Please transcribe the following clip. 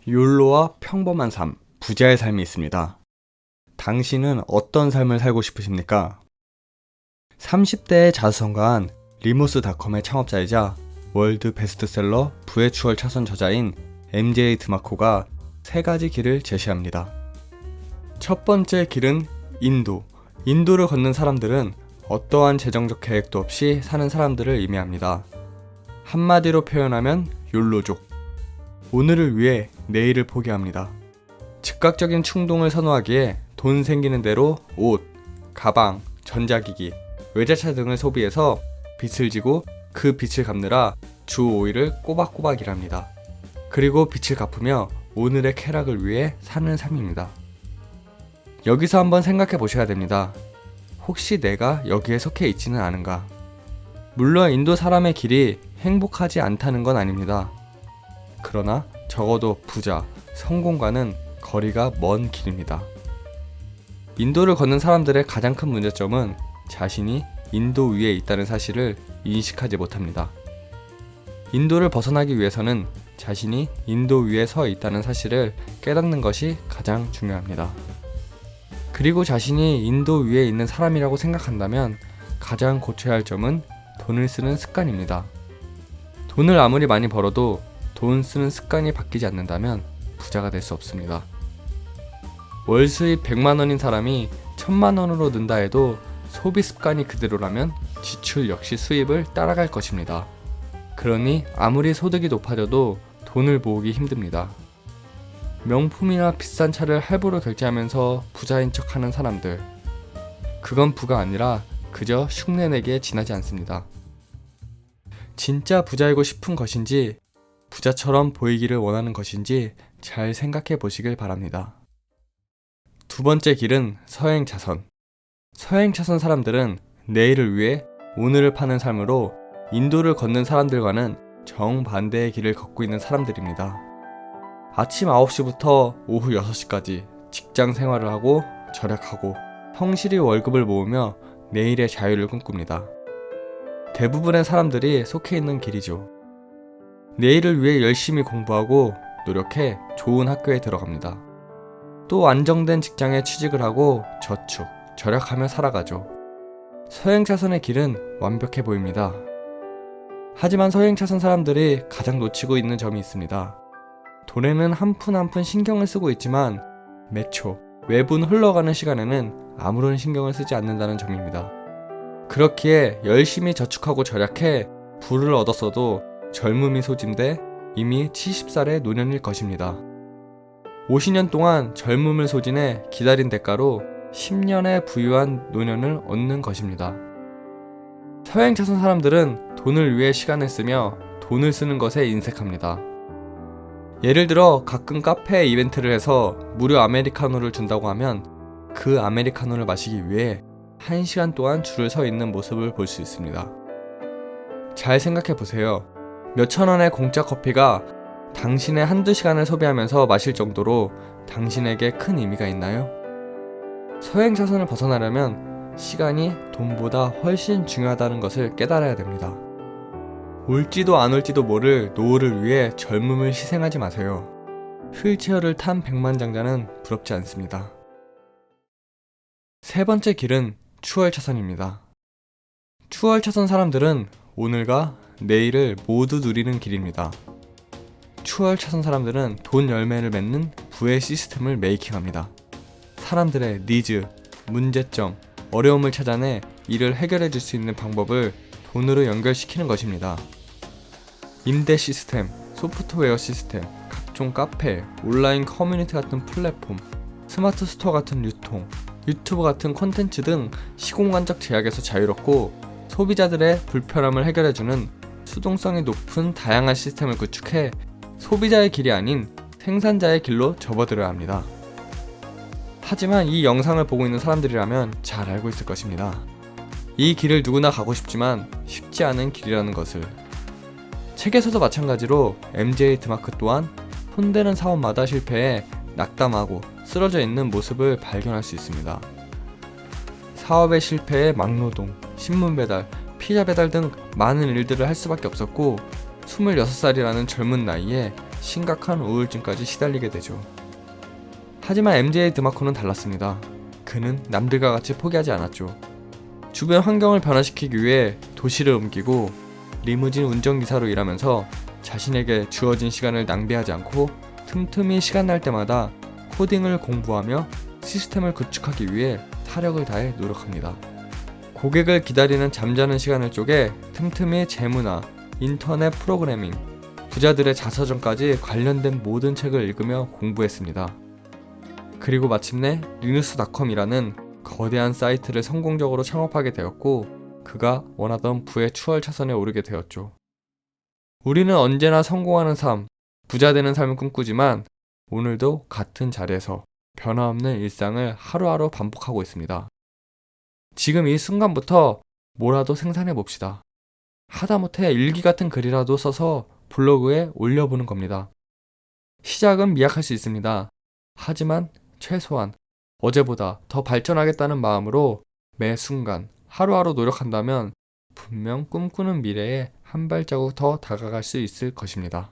욜로와 평범한 삶, 부자의 삶이 있습니다. 당신은 어떤 삶을 살고 싶으십니까? 30대의 자수성가한 리모스닷컴의 창업자이자 월드 베스트셀러 부의 추월 차선 저자인 MJ 드마코가 세 가지 길을 제시합니다. 첫 번째 길은 인도. 인도를 걷는 사람들은 어떠한 재정적 계획도 없이 사는 사람들을 의미합니다. 한마디로 표현하면 욜로족. 오늘을 위해 내일을 포기합니다. 즉각적인 충동을 선호하기에 돈 생기는 대로 옷, 가방, 전자기기, 외제차 등을 소비해서 빚을 지고 그 빚을 갚느라 주 5일을 꼬박꼬박 일합니다. 그리고 빚을 갚으며 오늘의 쾌락을 위해 사는 삶입니다. 여기서 한번 생각해 보셔야 됩니다. 혹시 내가 여기에 속해 있지는 않은가? 물론 인도 사람의 길이 행복하지 않다는 건 아닙니다. 그러나 적어도 부자, 성공과는 거리가 먼 길입니다. 인도를 걷는 사람들의 가장 큰 문제점은 자신이 인도 위에 있다는 사실을 인식하지 못합니다. 인도를 벗어나기 위해서는 자신이 인도 위에 서 있다는 사실을 깨닫는 것이 가장 중요합니다. 그리고 자신이 인도 위에 있는 사람이라고 생각한다면 가장 고쳐야 할 점은 돈을 쓰는 습관입니다. 돈을 아무리 많이 벌어도 돈 쓰는 습관이 바뀌지 않는다면 부자가 될 수 없습니다. 월 수입 100만 원인 사람이 1000만 원으로 는다 해도 소비 습관이 그대로라면 지출 역시 수입을 따라갈 것입니다. 그러니 아무리 소득이 높아져도 돈을 모으기 힘듭니다. 명품이나 비싼 차를 할부로 결제하면서 부자인 척하는 사람들. 그건 부가 아니라 그저 흉내내기에 지나지 않습니다. 진짜 부자이고 싶은 것인지 부자처럼 보이기를 원하는 것인지 잘 생각해 보시길 바랍니다. 두 번째 길은 서행차선. 서행차선 사람들은 내일을 위해 오늘을 파는 삶으로 인도를 걷는 사람들과는 정반대의 길을 걷고 있는 사람들입니다. 아침 9시부터 오후 6시까지 직장 생활을 하고 절약하고 성실히 월급을 모으며 내일의 자유를 꿈꿉니다. 대부분의 사람들이 속해 있는 길이죠. 내일을 위해 열심히 공부하고 노력해 좋은 학교에 들어갑니다. 또 안정된 직장에 취직을 하고 저축, 절약하며 살아가죠. 서행차선의 길은 완벽해 보입니다. 하지만 서행차선 사람들이 가장 놓치고 있는 점이 있습니다. 돈에는 한 푼 한 푼 신경을 쓰고 있지만 매초, 매분 흘러가는 시간에는 아무런 신경을 쓰지 않는다는 점입니다. 그렇기에 열심히 저축하고 절약해 부를 얻었어도 젊음이 소진돼 이미 70살의 노년일 것입니다. 50년 동안 젊음을 소진해 기다린 대가로 10년의 부유한 노년을 얻는 것입니다. 서행차선 사람들은 돈을 위해 시간을 쓰며 돈을 쓰는 것에 인색합니다. 예를 들어 가끔 카페에 이벤트를 해서 무료 아메리카노를 준다고 하면 그 아메리카노를 마시기 위해 1시간 동안 줄을 서 있는 모습을 볼 수 있습니다. 잘 생각해 보세요. 몇천 원의 공짜 커피가 당신의 한두 시간을 소비하면서 마실 정도로 당신에게 큰 의미가 있나요? 서행차선을 벗어나려면 시간이 돈보다 훨씬 중요하다는 것을 깨달아야 됩니다. 올지도 안 올지도 모를 노후를 위해 젊음을 희생하지 마세요. 휠체어를 탄 백만장자는 부럽지 않습니다. 세 번째 길은 추월차선입니다. 추월차선 사람들은 오늘과 내일을 모두 누리는 길입니다. 추월차선 사람들은 돈 열매를 맺는 부의 시스템을 메이킹합니다. 사람들의 니즈, 문제점, 어려움을 찾아내 이를 해결해 줄 수 있는 방법을 돈으로 연결시키는 것입니다. 임대 시스템, 소프트웨어 시스템, 각종 카페, 온라인 커뮤니티 같은 플랫폼, 스마트 스토어 같은 유통, 유튜브 같은 콘텐츠 등 시공간적 제약에서 자유롭고 소비자들의 불편함을 해결해주는 수동성이 높은 다양한 시스템을 구축해 소비자의 길이 아닌 생산자의 길로 접어들어야 합니다. 하지만 이 영상을 보고 있는 사람들이라면 잘 알고 있을 것입니다. 이 길을 누구나 가고 싶지만 쉽지 않은 길이라는 것을. 책에서도 마찬가지로 MJ 드마크 또한 손대는 사업마다 실패해 낙담하고 쓰러져 있는 모습을 발견할 수 있습니다. 사업의 실패에 막노동, 신문 배달, 피자 배달 등 많은 일들을 할 수밖에 없었고 26살이라는 젊은 나이에 심각한 우울증까지 시달리게 되죠. 하지만 MJ 드마코는 달랐습니다. 그는 남들과 같이 포기하지 않았죠. 주변 환경을 변화시키기 위해 도시를 옮기고 리무진 운전기사로 일하면서 자신에게 주어진 시간을 낭비하지 않고 틈틈이 시간 날 때마다 코딩을 공부하며 시스템을 구축하기 위해 타력을 다해 노력합니다. 고객을 기다리는 잠자는 시간을 쪼개 틈틈이 재무나 인터넷 프로그래밍, 부자들의 자서전까지 관련된 모든 책을 읽으며 공부했습니다. 그리고 마침내 리누스닷컴이라는 거대한 사이트를 성공적으로 창업하게 되었고 그가 원하던 부의 추월 차선에 오르게 되었죠. 우리는 언제나 성공하는 삶, 부자 되는 삶을 꿈꾸지만 오늘도 같은 자리에서 변화없는 일상을 하루하루 반복하고 있습니다. 지금 이 순간부터 뭐라도 생산해 봅시다. 하다못해 일기 같은 글이라도 써서 블로그에 올려보는 겁니다. 시작은 미약할 수 있습니다. 하지만 최소한 어제보다 더 발전하겠다는 마음으로 매 순간 하루하루 노력한다면 분명 꿈꾸는 미래에 한 발자국 더 다가갈 수 있을 것입니다.